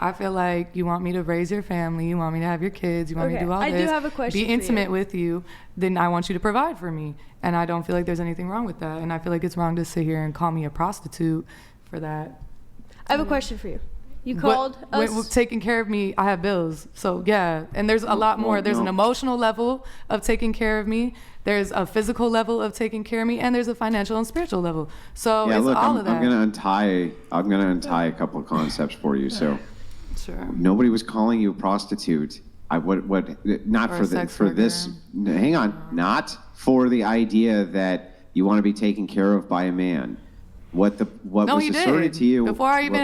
I feel like you want me to raise your family, you want me to have your kids, you want me to do all this. I do have a question Be for intimate you. with you, then I want you to provide for me. And I don't feel like there's anything wrong with that. And I feel like it's wrong to sit here and call me a prostitute for that. I have a question for you. You called us. When taking care of me, I have bills. So yeah, and there's a lot more. There's an emotional level of taking care of me. There's a physical level of taking care of me, and there's a financial and spiritual level. So Yeah, it's look, all I'm of that. I'm gonna untie a couple of concepts for you. So Sure. nobody was calling you a prostitute. Not Or for a the sex for this. Hang on, not for the idea that you want to be taken care of by a man. What No, was he asserted did. to you Before I even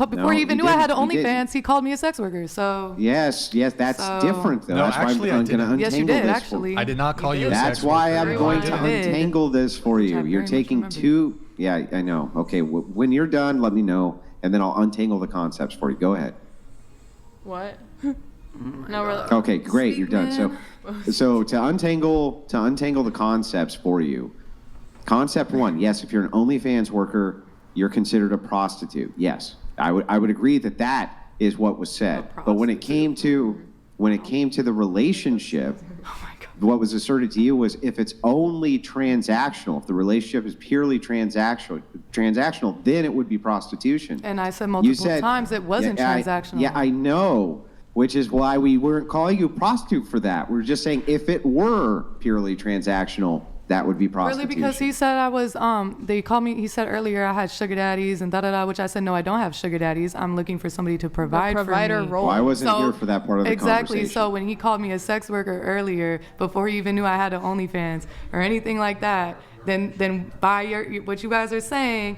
before he even knew I had an OnlyFans, he called me a sex worker. So Yes, that's So- different though. No, That's actually, why I I'm going to didn't. untangle yes, you did this. actually. I did not call you a That's sex why worker. I'm going to You did. untangle this for Which I you. very You're much taking remember. two. Yeah, I know. Okay, when you're done, let me know, and then I'll untangle the concepts for you. Go ahead. What? No, we're Okay, great. You're done. So to untangle the concepts for you. Concept one: yes, if you're an OnlyFans worker, you're considered a prostitute. Yes, I would agree that is what was said. But when it came to the relationship, what was asserted to you was if it's only transactional, if the relationship is purely transactional, then it would be prostitution. And I said multiple times it wasn't transactional. Yeah, I know, which is why we weren't calling you a prostitute for that. We were just saying if it were purely transactional, that would be prostitution. Really, because he said I was, they called me, he said earlier I had sugar daddies and da-da-da, which I said, no, I don't have sugar daddies. I'm looking for somebody to provide for provider me. role. Well, I wasn't So- here for that part of the Exactly. conversation. So when he called me a sex worker earlier, before he even knew I had an OnlyFans or anything like that, then by what you guys are saying,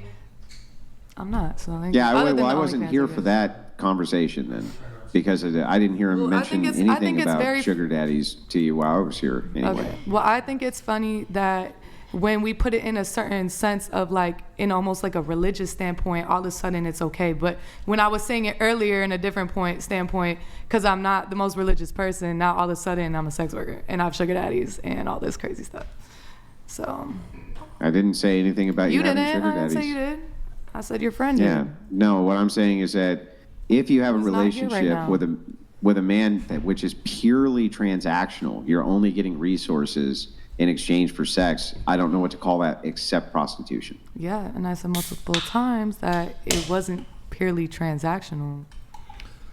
I'm not. So Yeah, other than I the wasn't OnlyFans, here I for guess. that conversation then, because I didn't hear him Well, I mention think anything it's about very- sugar daddies to you while I was here anyway. Okay. Well, I think it's funny that when we put it in a certain sense of like, in almost like a religious standpoint, all of a sudden it's okay. But when I was saying it earlier in a different standpoint, because I'm not the most religious person, now all of a sudden I'm a sex worker and I have sugar daddies and all this crazy stuff. So. I didn't say anything about you, You having didn't. sugar I didn't daddies. say you did. I said your friend Yeah. did. No, what I'm saying is that if you have a He's not here right relationship now. with a man which is purely transactional, you're only getting resources in exchange for sex, I don't know what to call that except prostitution. Yeah, and I said multiple times that it wasn't purely transactional,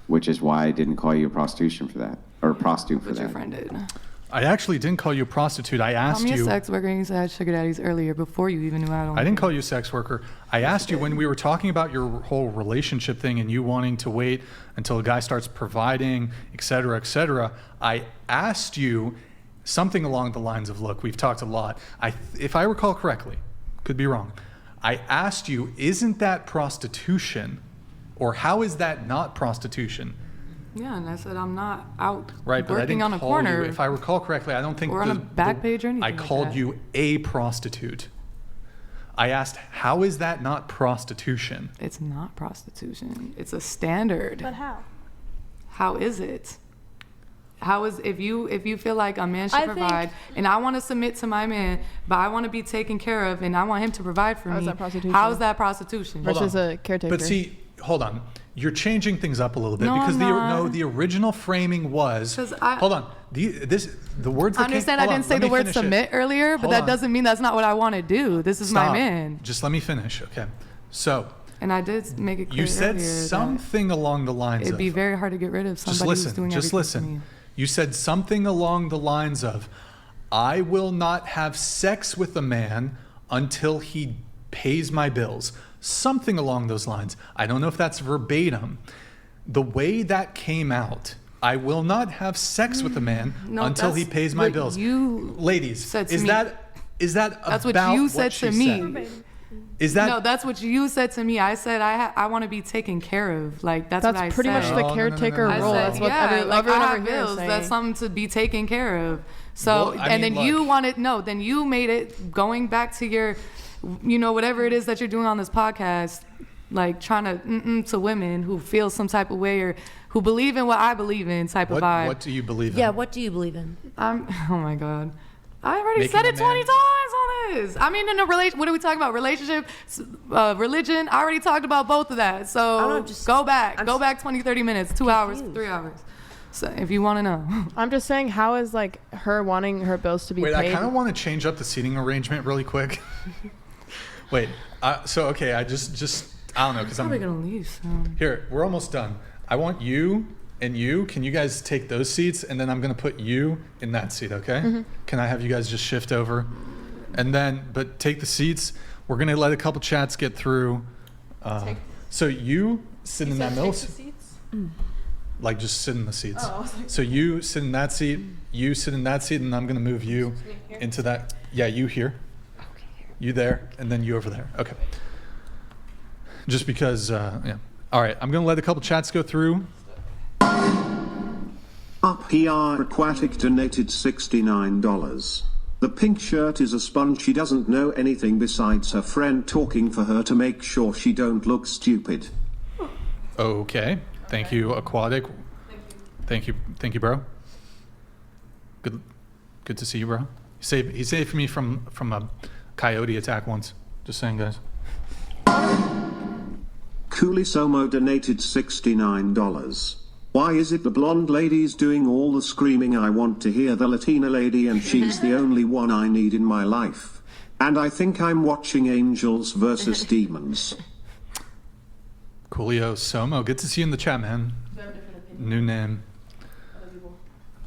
Which is why I didn't call you a prostitution for that, or a prostitute for but that. your friend did. I actually didn't call you a prostitute. I Call asked me a you. sex worker and you said I had sugar daddies earlier before you even knew I had I didn't call you a sex worker. I asked you when we were talking about your whole relationship thing and you wanting to wait until a guy starts providing, et cetera, et cetera. I asked you something along the lines of, look, we've talked a lot. If I recall correctly, could be wrong. I asked you, isn't that prostitution? Or how is that not prostitution? Yeah, and I said I'm not out Right, but I working didn't on a call corner. you. If I recall correctly, I don't think Or on a back page or anything I like called that. you a prostitute. I asked, how is that not prostitution? It's not prostitution. It's a standard. But how? How is it? How is if you feel like a man should I think- provide and I want to submit to my man, but I want to be taken care of and I want him to provide for How is me. that prostitution? How is that prostitution? Hold Versus on. a caretaker. But see, hold on. You're changing things up a little bit No, because I'm not. the original framing was. 'Cause I- Hold on. The words. I that came- understand I hold on, didn't say let the me word finish it. submit earlier, but Hold that on. doesn't mean that's not what I want to do. This is Stop. my man. Just let me finish, okay? So And I did make it clear you said earlier that something along the lines it'd of. be very hard to get rid of somebody Just who's listen. doing Just everything for me. listen. You said something along the lines of, "I will not have sex with a man until he pays my bills." Something along those lines. I don't know if that's verbatim. The way that came out, I will not have sex with a man No, until he that's pays my what bills. you Ladies, said to is me. that That's what about you said she to me. said? Is that No, that's what you said to me. I said I want to be taken care of. Like that's what I That's pretty said. much No, the no, no, caretaker no, no, no. role. I That's said, what yeah, everyone like I have over here is bills. saying. That's something to be taken care of. So, Well, I and mean, then you look. wanted, no, then you made it, going back to your, whatever it is that you're doing on this podcast, like trying to women who feel some type of way or who believe in what I believe in type of vibe. what do you believe in? Yeah, what do you believe in? Oh my God. I already Making said a it 20 man- times on this. I mean, in a relation, what are we talking about? Relationship, religion. I already talked about both of that. So don't know, go back. I'm Go back 20, 30 minutes, 2 hours, confused. 3 hours. So if you want to know. I'm just saying, how is like her wanting her bills to be Wait, paid? I kind of want to change up the seating arrangement really quick. Wait, so okay, I just I don't know because Probably I'm going to leave so. here. We're almost done. I want you and you. Can you guys take those seats, and then I'm gonna put you in that seat, okay? Can I have you guys just shift over, and then but take the seats. We're gonna let a couple chats get through. So you sit in that middle. Like just sit in the seats. So you sit in that seat, you sit in that seat, and I'm gonna move you into that. Yeah, you here. You there, and then you over there. Okay. Just because, yeah. All right, I'm gonna let a couple chats go through. PR Aquatic donated $69. The pink shirt is a sponge. She doesn't know anything besides her friend talking for her to make sure she don't look stupid. Okay. Thank you, Aquatic. Thank you, bro. Good to see you, bro. He saved me from a coyote attack once. Just saying, guys. Cooley Somo donated $69. Why is it the blonde lady's doing all the screaming? I want to hear the Latina lady, and she's the only one I need in my life. And I think I'm watching Angels versus Demons. Coolio Somo, good to see you in the chat, man. New name.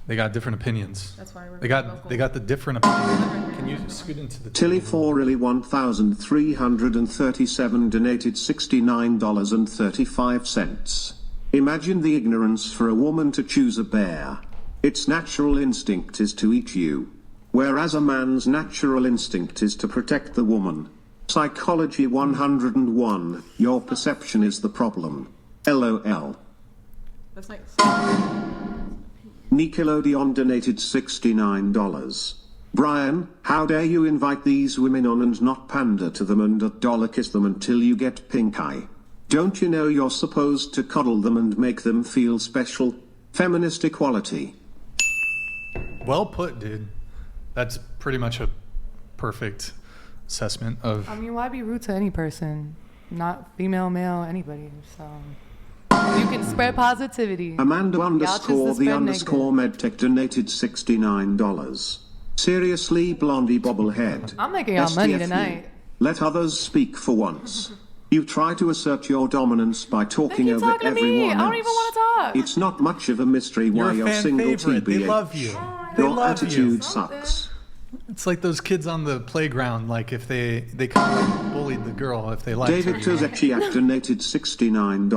They got different opinions. That's why we're They got the different opinions. Can you scoot into the Tilly Forley 1337 donated $69.35. Imagine the ignorance for a woman to choose a bear. Its natural instinct is to eat you, whereas a man's natural instinct is to protect the woman. Psychology 101, your perception is the problem. LOL. That's nice. Nickelodeon donated $69. Brian, how dare you invite these women on and not pander to them and dollar kiss them until you get pink eye? Don't you know you're supposed to coddle them and make them feel special? Feminist equality. Well put, dude. That's pretty much a perfect assessment of. I mean, why be rude to any person? Not female, male, anybody. So you can spread positivity. Amanda Y'all choose to underscore the spread underscore medtech donated $69. Seriously, blondie bobblehead. I'm making y'all money STFU. tonight. Let others speak for once. You try to assert your dominance by talking Keep over talking to everyone me. I else. don't even want to talk. It's not much of a mystery You're why a you're fan single, favorite. TBH. They love you. They Your love attitude you. sucks. It's like those kids on the playground. Like if they kind of bullied the girl if they liked her. David Tozeciak donated $69.